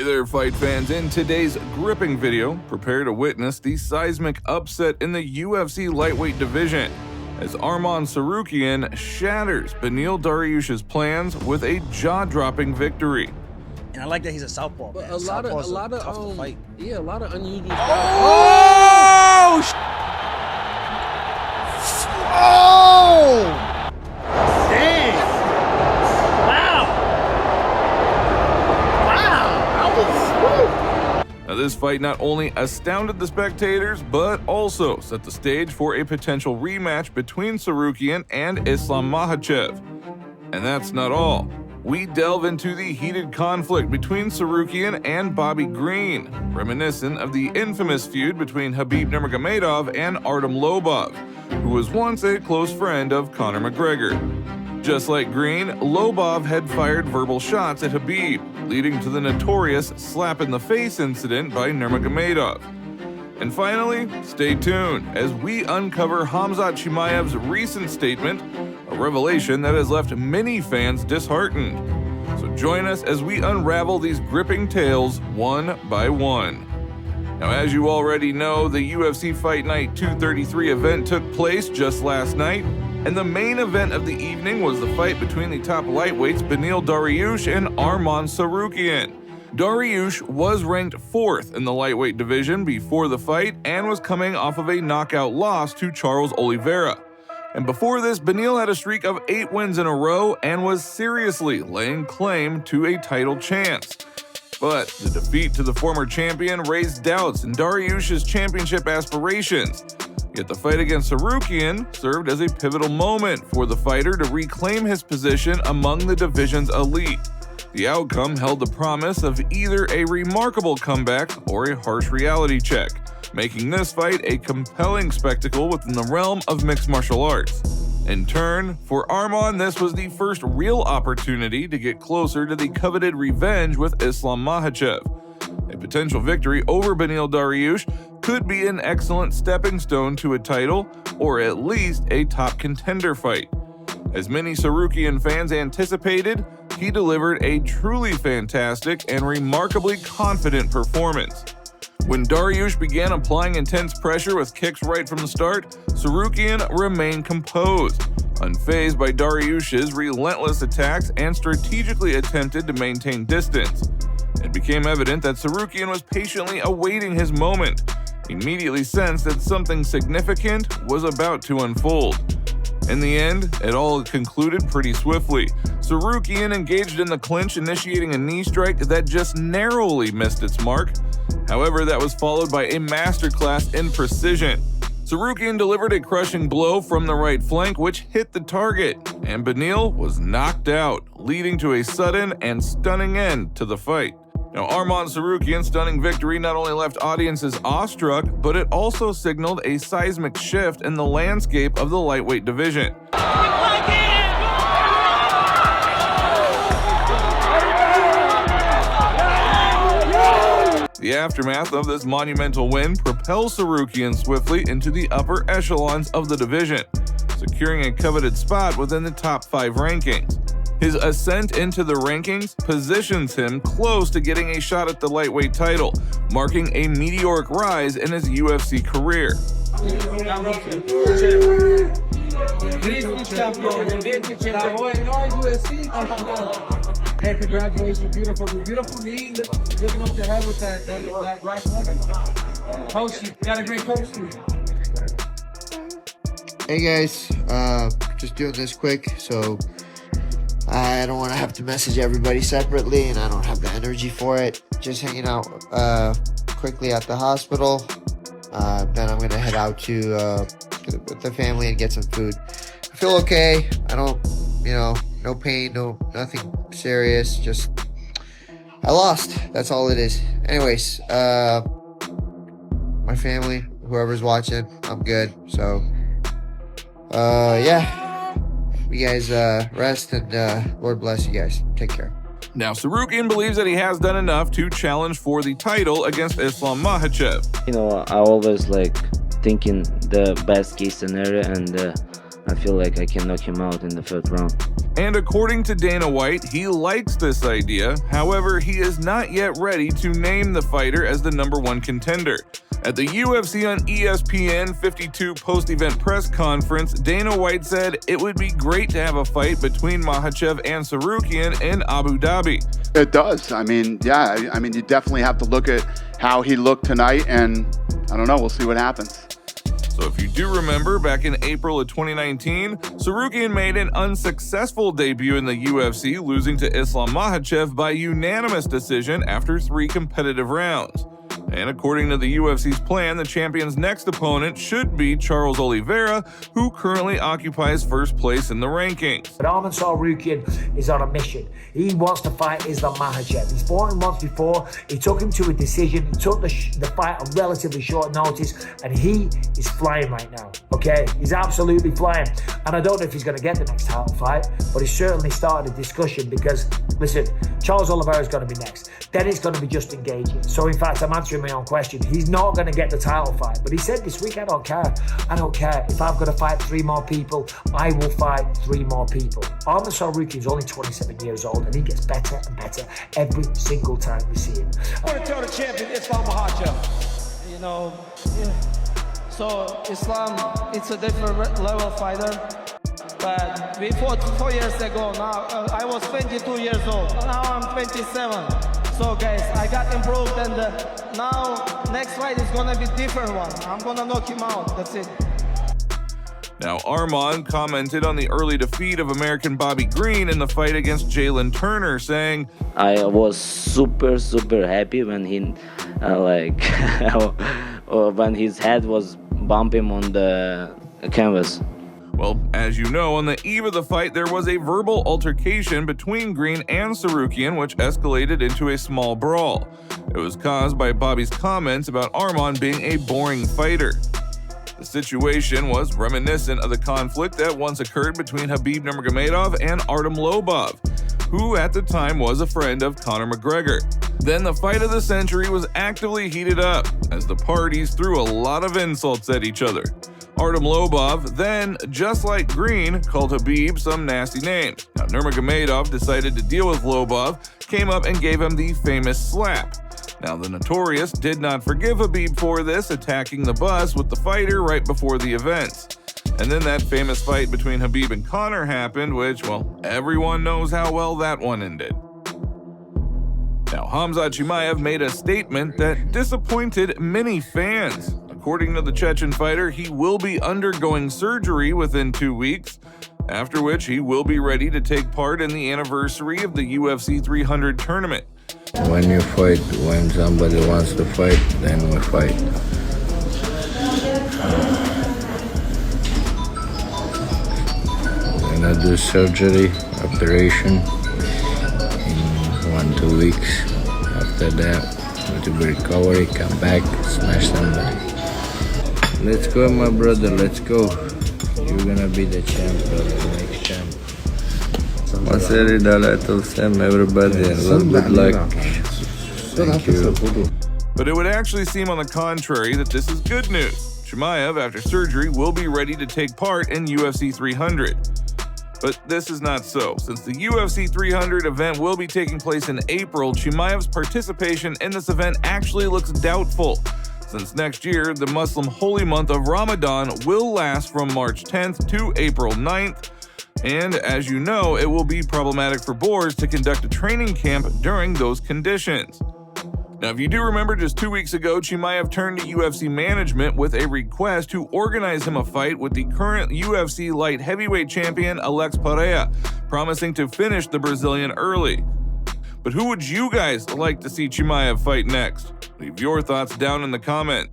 Hey there, fight fans. In today's gripping video, prepare to witness the seismic upset in the UFC lightweight division as Arman Tsarukyan shatters Beneil Dariush's plans with a jaw-dropping victory. And I like that he's a southpaw. But man. a lot of tough to fight. Yeah, a lot of unusual. Oh! Oh! Dang! Wow! Wow! That was. Now, this fight not only astounded the spectators, but also set the stage for a potential rematch between Tsarukyan and Islam Makhachev. And that's not all. We delve into the heated conflict between Tsarukyan and Bobby Green, reminiscent of the infamous feud between Khabib Nurmagomedov and Artem Lobov, who was once a close friend of Conor McGregor. Just like Green, Lobov had fired verbal shots at Khabib, leading to the notorious slap-in-the-face incident by Nurmagomedov. And finally, stay tuned as we uncover Khamzat Chimaev's recent statement, a revelation that has left many fans disheartened. So join us as we unravel these gripping tales one by one. Now, as you already know, the UFC Fight Night 233 event took place just last night, and the main event of the evening was the fight between the top lightweights Beneil Dariush and Arman Tsarukyan. Dariush was ranked 4th in the lightweight division before the fight and was coming off of a knockout loss to Charles Oliveira. And before this, Beneil had a streak of 8 wins in a row and was seriously laying claim to a title chance. But the defeat to the former champion raised doubts in Dariush's championship aspirations. Yet the fight against Tsarukyan served as a pivotal moment for the fighter to reclaim his position among the division's elite. The outcome held the promise of either a remarkable comeback or a harsh reality check, making this fight a compelling spectacle within the realm of mixed martial arts. In turn, for Arman, this was the first real opportunity to get closer to the coveted revenge with Islam Makhachev. A potential victory over Beneil Dariush could be an excellent stepping stone to a title, or at least a top contender fight. As many Tsarukyan fans anticipated, he delivered a truly fantastic and remarkably confident performance. When Dariush began applying intense pressure with kicks right from the start, Tsarukyan remained composed, unfazed by Dariush's relentless attacks and strategically attempted to maintain distance. It became evident that Tsarukyan was patiently awaiting his moment, immediately sensed that something significant was about to unfold. In the end, it all concluded pretty swiftly. Tsarukyan engaged in the clinch, initiating a knee strike that just narrowly missed its mark. However, that was followed by a masterclass in precision. Tsarukyan delivered a crushing blow from the right flank, which hit the target, and Beneil was knocked out, leading to a sudden and stunning end to the fight. Now, Arman Tsarukyan's stunning victory not only left audiences awestruck, but it also signaled a seismic shift in the landscape of the lightweight division. The aftermath of this monumental win propels Tsarukyan swiftly into the upper echelons of the division, securing a coveted spot within the top 5 rankings. His ascent into the rankings positions him close to getting a shot at the lightweight title, marking a meteoric rise in his UFC career. Hey, congratulations, beautiful knee, looking up the head with that right leg. Coach, you got a great coach. Hey guys, just doing this quick, so I don't want to have to message everybody separately, and I don't have the energy for it. Just hanging out quickly at the hospital. Then I'm gonna head out to with the family and get some food. I feel okay. I don't, no pain, nothing serious. Just I lost. That's all it is. Anyways, my family, whoever's watching, I'm good. So, yeah. You guys rest, and Lord bless you guys. Take care. Now, Tsarukyan believes that he has done enough to challenge for the title against Islam Makhachev. I always thinking the best case scenario, and I feel like I can knock him out in the 3rd round. And according to Dana White, he likes this idea. However, he is not yet ready to name the fighter as the #1 contender. At the UFC on ESPN 52 post-event press conference, Dana White said it would be great to have a fight between Makhachev and Tsarukyan in Abu Dhabi. It does. I mean, yeah, you definitely have to look at how he looked tonight, and I don't know, we'll see what happens. So if you do remember, back in April of 2019, Tsarukyan made an unsuccessful debut in the UFC, losing to Islam Makhachev by unanimous decision after 3 competitive rounds. And according to the UFC's plan, the champion's next opponent should be Charles Oliveira, who currently occupies first place in the rankings. But Arman Tsarukyan is on a mission. He wants to fight Islam Makhachev. He's fought him once before. He took him to a decision. He took the fight on relatively short notice, and he is flying right now. Okay, he's absolutely flying. And I don't know if he's going to get the next title fight, but he's certainly started a discussion because, listen, Charles Oliveira is going to be next. Then it's going to be Justin Gaethje. So in fact, I'm answering my own question. He's not going to get the title fight, but he said this week, I don't care. I don't care. If I've got to fight 3 more people, I will fight 3 more people. Arman Tsarukyan is only 27 years old, and he gets better and better every single time we see him. I want to tell the champion, Islam Makhachev. You know, yeah. So Islam, it's a different level fighter. But we fought 4 years ago. Now I was 22 years old. Now I'm 27. So guys, I got improved, and now next fight is gonna be different one. I'm gonna knock him out. That's it. Now, Arman commented on the early defeat of American Bobby Green in the fight against Jalen Turner, saying, I was super happy when he when his head was bumping on the canvas. Well, as you know, on the eve of the fight, there was a verbal altercation between Green and Tsarukyan, which escalated into a small brawl. It was caused by Bobby's comments about Arman being a boring fighter. The situation was reminiscent of the conflict that once occurred between Khabib Nurmagomedov and Artem Lobov, who at the time was a friend of Conor McGregor. Then the fight of the century was actively heated up, as the parties threw a lot of insults at each other. Artem Lobov then, just like Green, called Khabib some nasty names. Now, Nurmagomedov decided to deal with Lobov, came up and gave him the famous slap. Now, the Notorious did not forgive Khabib for this, attacking the bus with the fighter right before the event. And then that famous fight between Khabib and Conor happened, which, well, everyone knows how well that one ended. Now, Khamzat Chimaev made a statement that disappointed many fans. According to the Chechen fighter, he will be undergoing surgery within 2 weeks, after which he will be ready to take part in the anniversary of the UFC 300 tournament. When you fight, when somebody wants to fight, then we fight. We're gonna do surgery, operation in 1-2 weeks. After that, to be recovery, come back, smash somebody. Let's go, my brother, let's go. You're gonna be the champ, brother, next champ. Maseri dalato Sam, everybody, and a little bit luck. Thank you. But it would actually seem on the contrary that this is good news. Chimaev, after surgery, will be ready to take part in UFC 300. But this is not so. Since the UFC 300 event will be taking place in April, Chimaev's participation in this event actually looks doubtful, since next year, the Muslim holy month of Ramadan will last from March 10th to April 9th. And as you know, it will be problematic for Boers to conduct a training camp during those conditions. Now, if you do remember, just 2 weeks ago, Chimaev turned to UFC management with a request to organize him a fight with the current UFC light heavyweight champion Alex Pereira, promising to finish the Brazilian early. But who would you guys like to see Chimaev fight next? Leave your thoughts down in the comment.